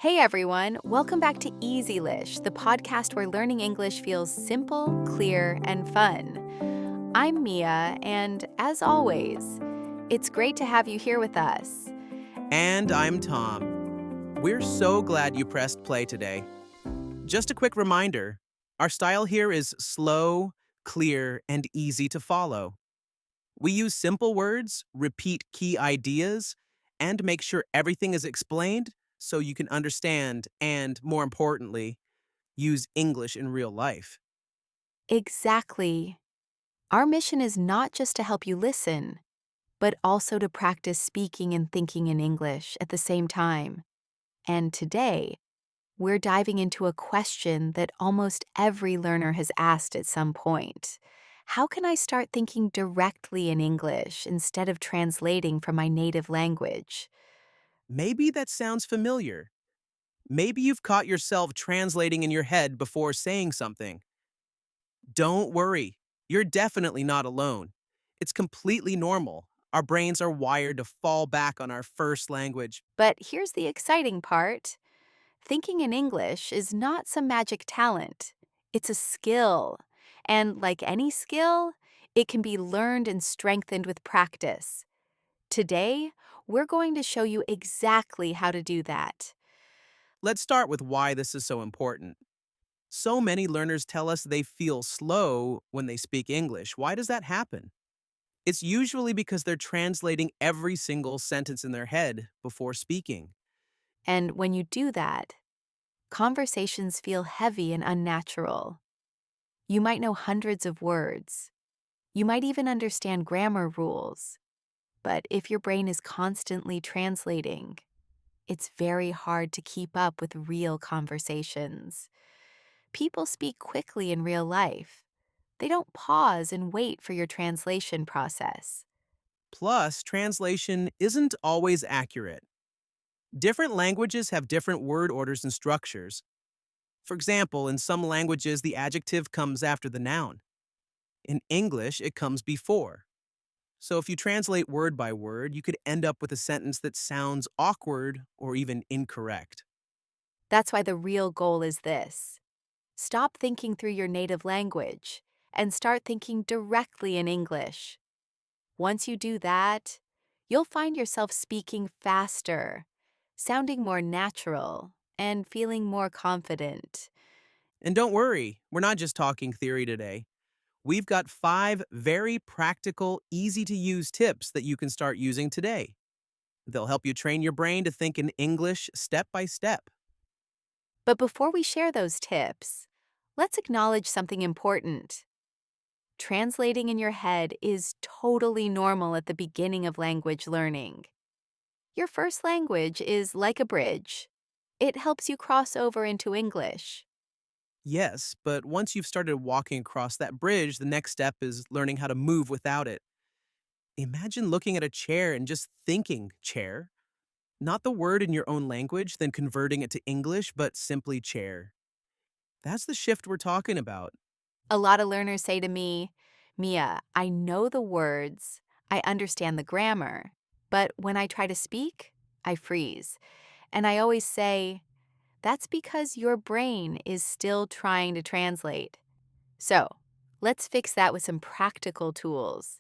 Hey everyone, welcome back to Easylish, the podcast where learning English feels simple, clear, and fun. I'm Mia, and as always, it's great to have you here with us. And I'm Tom. We're so glad you pressed play today. Just a quick reminder, our style here is slow, clear, and easy to follow. We use simple words, repeat key ideas, and make sure everything is explained so you can understand and, more importantly, use English in real life. Exactly. Our mission is not just to help you listen, but also to practice speaking and thinking in English at the same time. And today, we're diving into a question that almost every learner has asked at some point. How can I start thinking directly in English instead of translating from my native language? Maybe that sounds familiar. Maybe you've caught yourself translating in your head before saying something. Don't worry, you're definitely not alone. It's completely normal. Our brains are wired to fall back on our first language. But here's the exciting part. Thinking in English is not some magic talent. It's a skill. And like any skill, it can be learned and strengthened with practice. Today, we're going to show you exactly how to do that. Let's start with why this is so important. So many learners tell us they feel slow when they speak English. Why does that happen? It's usually because they're translating every single sentence in their head before speaking. And when you do that, conversations feel heavy and unnatural. You might know hundreds of words. You might even understand grammar rules. But if your brain is constantly translating, it's very hard to keep up with real conversations. People speak quickly in real life. They don't pause and wait for your translation process. Plus, translation isn't always accurate. Different languages have different word orders and structures. For example, in some languages, the adjective comes after the noun. In English, it comes before. So if you translate word by word, you could end up with a sentence that sounds awkward or even incorrect. That's why the real goal is this. Stop thinking through your native language and start thinking directly in English. Once you do that, you'll find yourself speaking faster, sounding more natural, and feeling more confident. And don't worry, we're not just talking theory today. We've got 5 very practical, easy to use tips that you can start using today. They'll help you train your brain to think in English step by step. But before we share those tips, let's acknowledge something important. Translating in your head is totally normal at the beginning of language learning. Your first language is like a bridge. It helps you cross over into English. Yes, but once you've started walking across that bridge, the next step is learning how to move without it. Imagine looking at a chair and just thinking chair. Not the word in your own language, then converting it to English, but simply chair. That's the shift we're talking about. A lot of learners say to me, Mia, I know the words, I understand the grammar, but when I try to speak, I freeze. And I always say, that's because your brain is still trying to translate. So, let's fix that with some practical tools.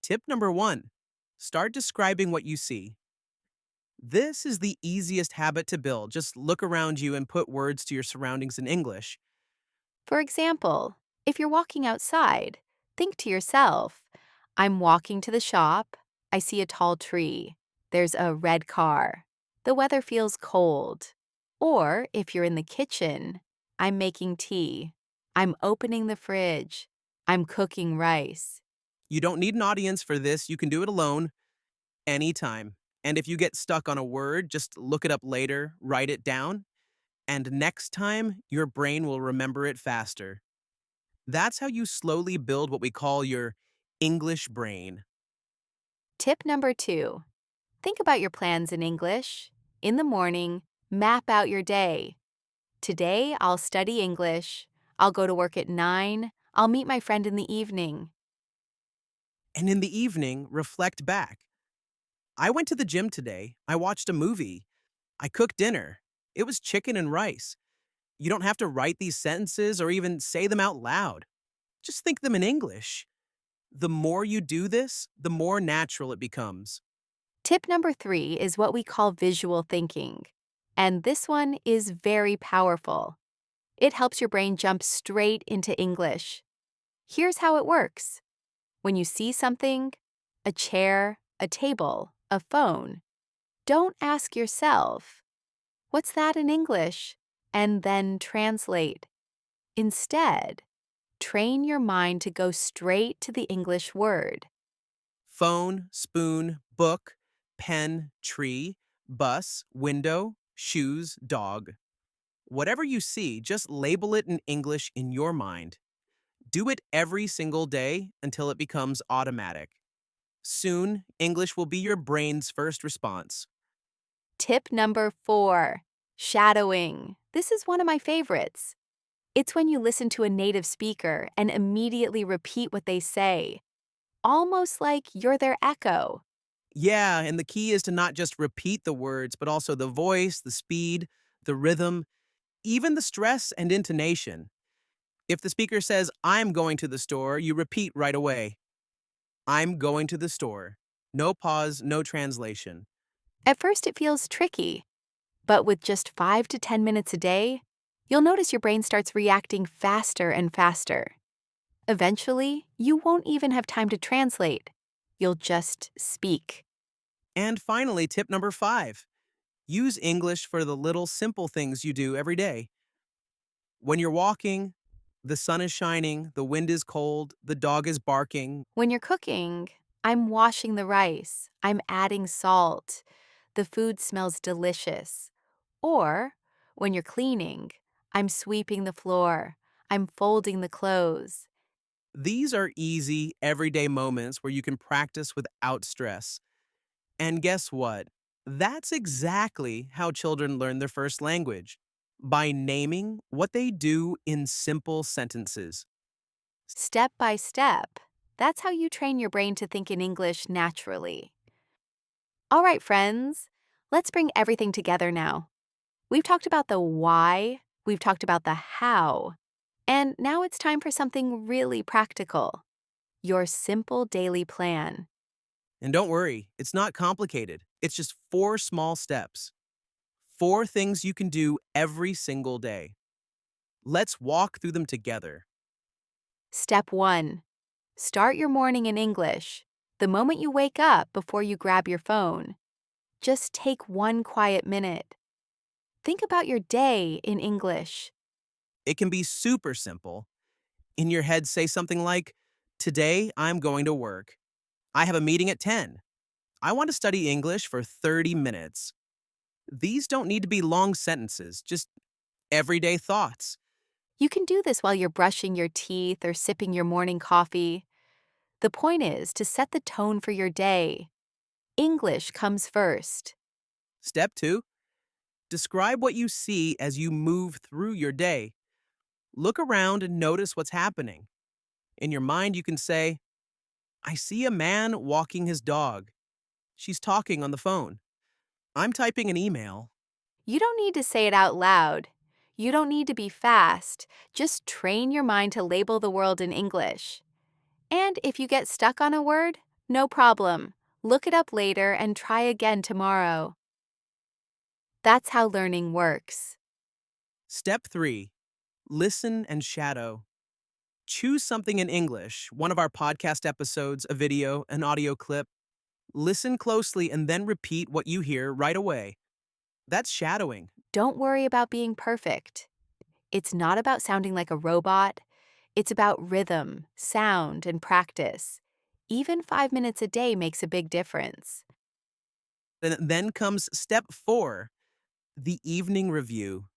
Tip number 1, start describing what you see. This is the easiest habit to build. Just look around you and put words to your surroundings in English. For example, if you're walking outside, think to yourself, I'm walking to the shop, I see a tall tree, there's a red car, the weather feels cold. Or if you're in the kitchen, I'm making tea, I'm opening the fridge, I'm cooking rice. You don't need an audience for this, you can do it alone, anytime. And if you get stuck on a word, just look it up later, write it down, and next time, your brain will remember it faster. That's how you slowly build what we call your English brain. Tip number 2, think about your plans in English. In the morning, map out your day. Today, I'll study English. I'll go to work at 9. I'll meet my friend in the evening. And in the evening, reflect back. I went to the gym today. I watched a movie. I cooked dinner. It was chicken and rice. You don't have to write these sentences or even say them out loud. Just think them in English. The more you do this, the more natural it becomes. Tip number 3 is what we call visual thinking. And this one is very powerful. It helps your brain jump straight into English. Here's how it works. When you see something, a chair, a table, a phone, don't ask yourself, "What's that in English?" and then translate. Instead, train your mind to go straight to the English word. Phone, spoon, book, pen, tree, bus, window, shoes, dog. Whatever you see, just label it in English in your mind. Do it every single day until it becomes automatic. Soon, English will be your brain's first response. Tip number 4, shadowing. This is one of my favorites. It's when you listen to a native speaker and immediately repeat what they say, almost like you're their echo. Yeah, and the key is to not just repeat the words, but also the voice, the speed, the rhythm, even the stress and intonation. If the speaker says, "I'm going to the store," you repeat right away. "I'm going to the store." No pause, no translation. At first, it feels tricky, but with just 5 to 10 minutes a day, you'll notice your brain starts reacting faster and faster. Eventually, you won't even have time to translate. You'll just speak. And finally, tip number 5. Use English for the little simple things you do every day. When you're walking, the sun is shining, the wind is cold, the dog is barking. When you're cooking, "I'm washing the rice. I'm adding salt. The food smells delicious." Or, when you're cleaning, "I'm sweeping the floor. I'm folding the clothes." These are easy, everyday moments where you can practice without stress. And guess what? That's exactly how children learn their first language, by naming what they do in simple sentences. Step by step. That's how you train your brain to think in English naturally. All right, friends, let's bring everything together now. We've talked about the why, we've talked about the how, and now it's time for something really practical, your simple daily plan. And don't worry, it's not complicated. It's just 4 small steps. 4 things you can do every single day. Let's walk through them together. Step 1. Start your morning in English. The moment you wake up before you grab your phone. Just take 1 quiet minute. Think about your day in English. It can be super simple. In your head, say something like, "Today I'm going to work. I have a meeting at 10. I want to study English for 30 minutes." These don't need to be long sentences, just everyday thoughts. You can do this while you're brushing your teeth or sipping your morning coffee. The point is to set the tone for your day. English comes first. Step 2, describe what you see as you move through your day. Look around and notice what's happening. In your mind, you can say, "I see a man walking his dog. She's talking on the phone. I'm typing an email." You don't need to say it out loud. You don't need to be fast. Just train your mind to label the world in English. And if you get stuck on a word, no problem. Look it up later and try again tomorrow. That's how learning works. Step 3, listen and shadow. Choose something in English, one of our podcast episodes, a video, an audio clip. Listen closely and then repeat what you hear right away. That's shadowing. Don't worry about being perfect. It's not about sounding like a robot. It's about rhythm, sound, and practice. Even 5 minutes a day makes a big difference. Then comes step 4, the evening review.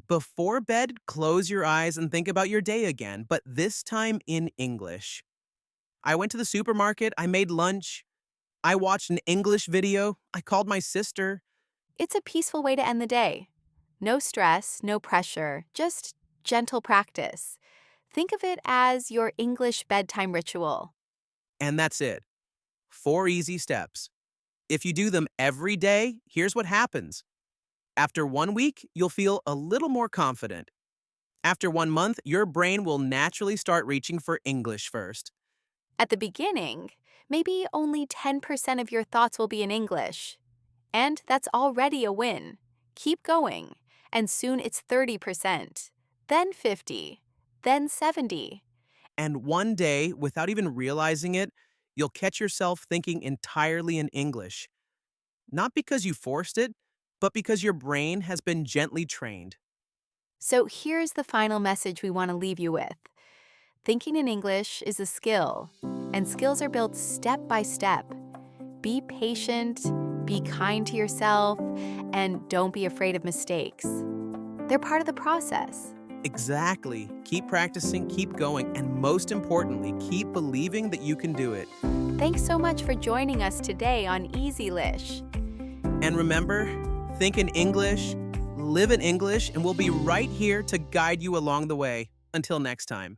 Before bed, close your eyes and think about your day again, but this time in English. I went to the supermarket, I made lunch, I watched an English video, I called my sister. It's a peaceful way to end the day. No stress, no pressure, just gentle practice. Think of it as your English bedtime ritual. And that's it. 4 easy steps. If you do them every day, here's what happens. After 1 week, you'll feel a little more confident. After 1 month, your brain will naturally start reaching for English first. At the beginning, maybe only 10% of your thoughts will be in English. And that's already a win. Keep going, and soon it's 30%, then 50, then 70. And one day, without even realizing it, you'll catch yourself thinking entirely in English. Not because you forced it, but because your brain has been gently trained. So here's the final message we want to leave you with. Thinking in English is a skill, and skills are built step by step. Be patient, be kind to yourself, and don't be afraid of mistakes. They're part of the process. Exactly. Keep practicing, keep going, and most importantly, keep believing that you can do it. Thanks so much for joining us today on Easylish. And remember, think in English, live in English, and we'll be right here to guide you along the way. Until next time.